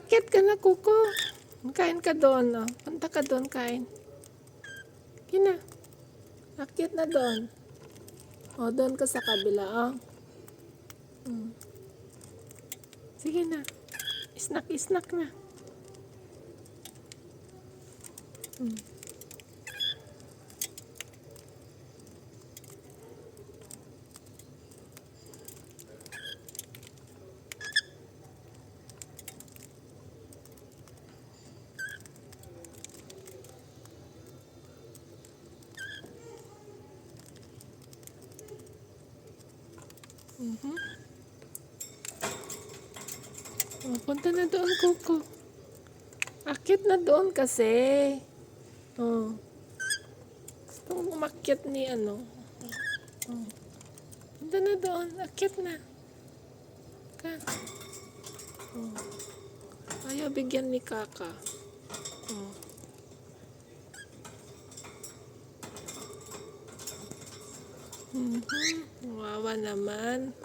Akyat ka na, Kuko. Kain ka doon, oh. Punta ka doon, kain. Kina. Akyat na doon. O, doon ka sa kabila, oh. Sige na. Snack na. Oh, punta na doon, Kuko. Akyat na doon kasi. Oh. Gusto mong umakyat ni ano. Oh. Punta na doon. Akyat na. Ka. Oh. Ayaw bigyan ni Kaka. Oh. Wawa naman.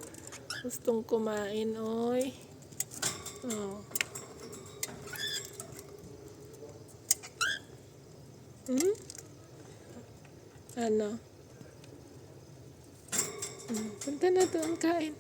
Gustong kumain, oy. Oh. Ano? Punta na doon, kain.